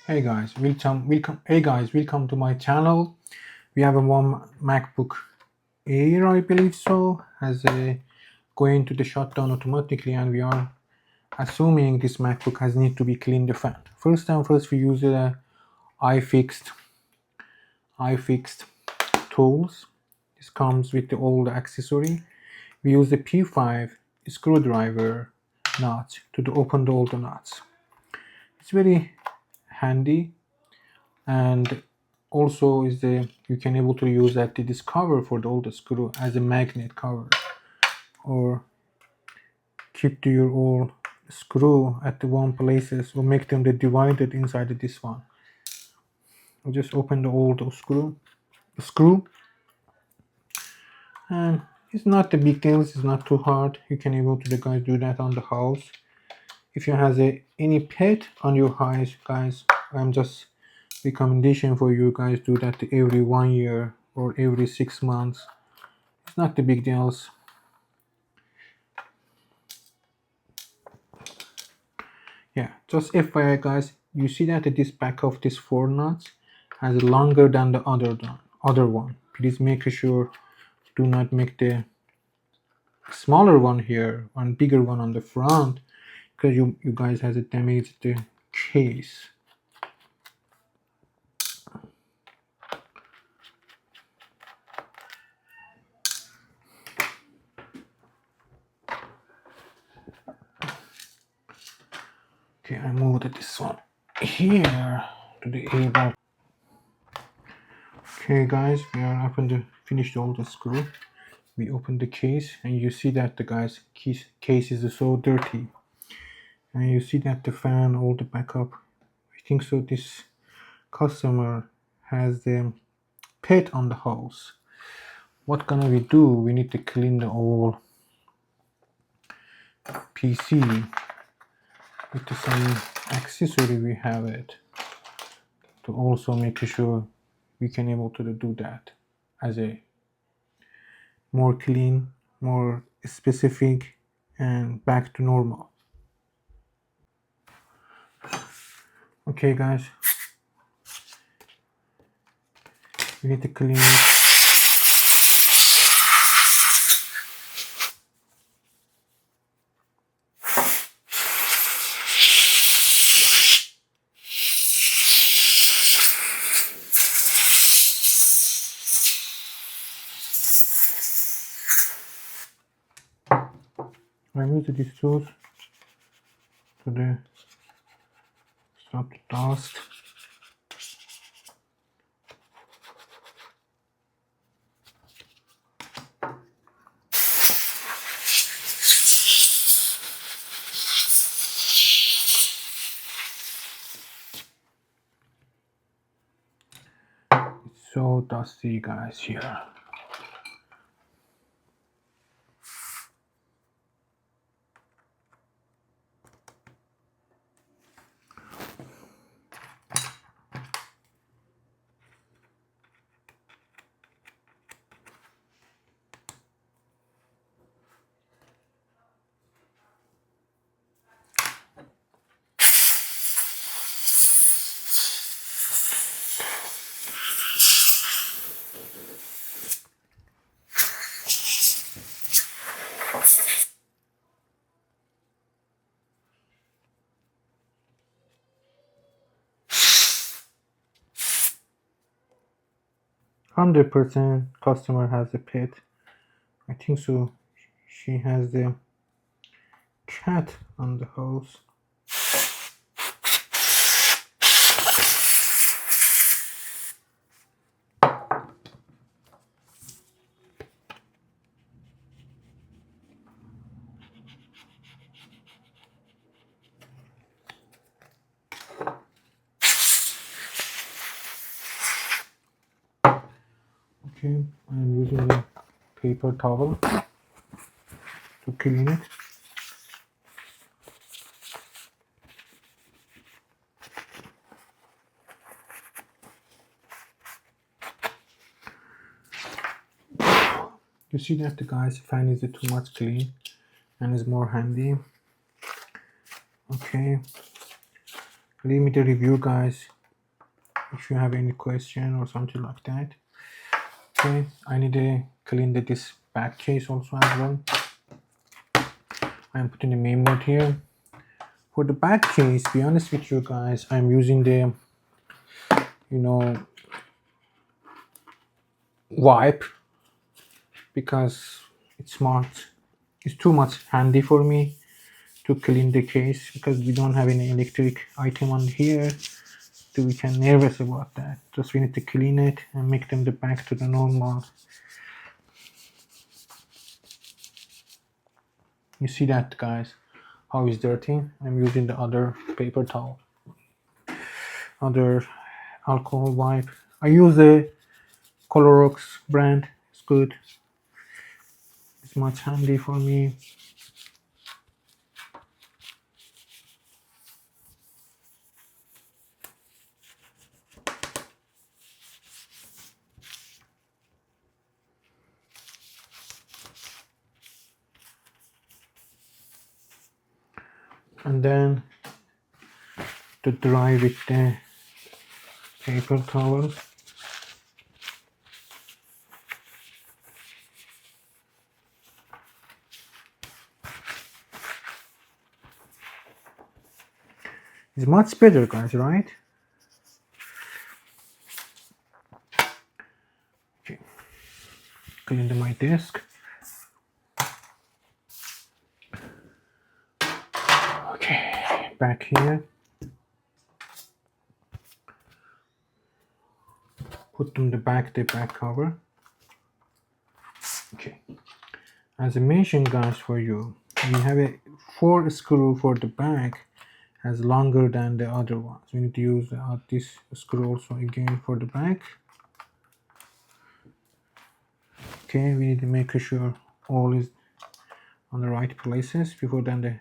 Welcome to my channel. We have a one MacBook Air, I believe so, has a going to the shutdown automatically, and we are assuming this MacBook has need to be cleaned the fan. First, we use the iFixed iFixed tools. This comes with the old accessory. We use the P5 screwdriver nut to open all the nuts. It's very handy, and also is the you can able to use that this cover for the old screw as a magnet cover, or keep to your old screw at the one places, or make them the divided inside of this one. I'll just open the old screw, and it's not the big deal. It's not too hard. You can able to the guys do that on the house. If you has any pet on your house, guys, I'm just recommendation for you guys do that every 1 year or every 6 months. It's not the big deals. Yeah, just FYI guys, you see that this back of this 4 nuts has longer than the other one. Please make sure do not make the smaller one here and bigger one on the front, because you guys has damaged the case. Okay, I moved this one here to the able. Okay guys, we are up and finished all the screw. We open the case, and you see that the case is so dirty, and you see that the fan, all the backup. I think so this customer has the pet on the house. What gonna we do? We need to clean the whole PC with some accessory we have it, to also make sure we can able to do that as a more clean, more specific, and back to normal. Okay guys, we need to clean it. I'm using these tools to stop the dust. It's so dusty guys here. 100% customer has a pet. I think so. She has the cat on the house. Okay, I'm using a paper towel to clean it. You see that the guys fan is too much clean and is more handy. Okay, leave me the review guys. if you have any question or something like that. Okay, I need to clean this back case also as well. I'm putting the mainboard here. For the back case, to be honest with you guys, I'm using the wipe because it's too much handy for me to clean the case because we don't have any electric item on here, so we can nervous about that. Just we need to clean it and make them back to the normal. You see that, guys, how it's dirty? I'm using the other paper towel, other alcohol wipe. I use the Clorox brand. It's good. It's much handy for me. And then to dry with the paper towel. It's much better, guys, right? Okay. Clean my desk. Okay, back here. Put them the back cover. Okay. As I mentioned, guys, for you, we have a 4 screw for the back, has longer than the other ones. We need to use this screw also again for the back. Okay, we need to make sure all is on the right places before then they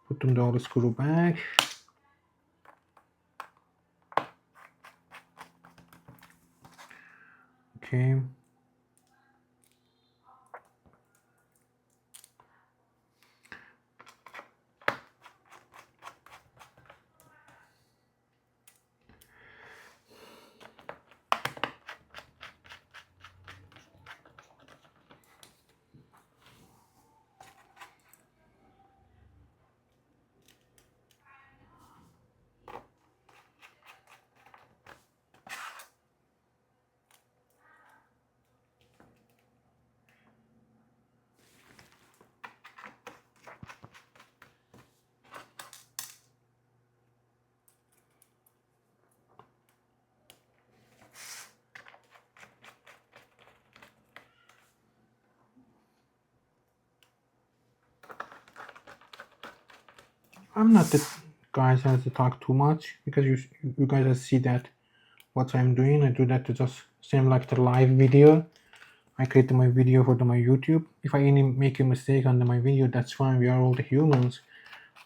put them all the screw back. Okay. I'm not the guys has to talk too much because you guys see that what I'm doing. I do that to just same like the live video. I create my video for my YouTube. If I any make a mistake on my video, that's fine. We are all the humans,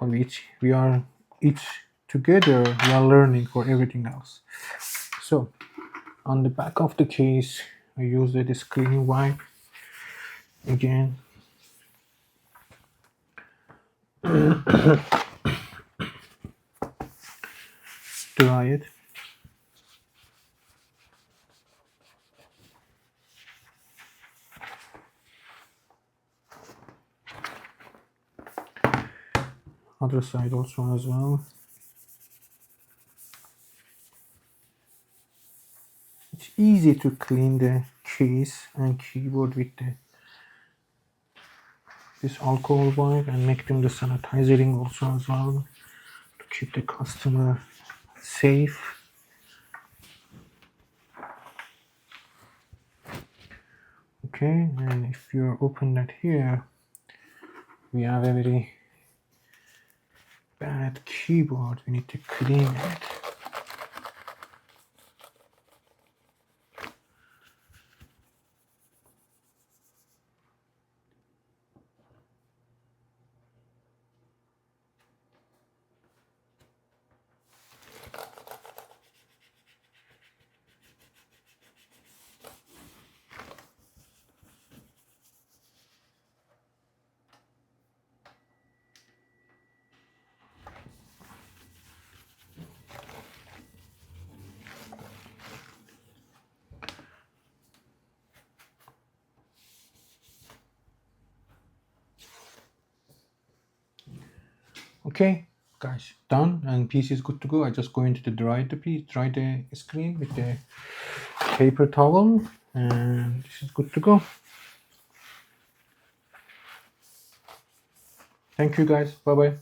but we are each together. We are learning for everything else. So on the back of the case, I use this cleaning wipe again. Dry it. Other side also as well. It's easy to clean the case and keyboard with this alcohol wipe and make them the sanitizing also as well to keep the customer safe. Okay, and if you open that here, we have a very bad keyboard. We need to clean it. Okay, guys, done, and PC is good to go. I just going to dry the screen with the paper towel, and this is good to go. Thank you, guys. Bye bye.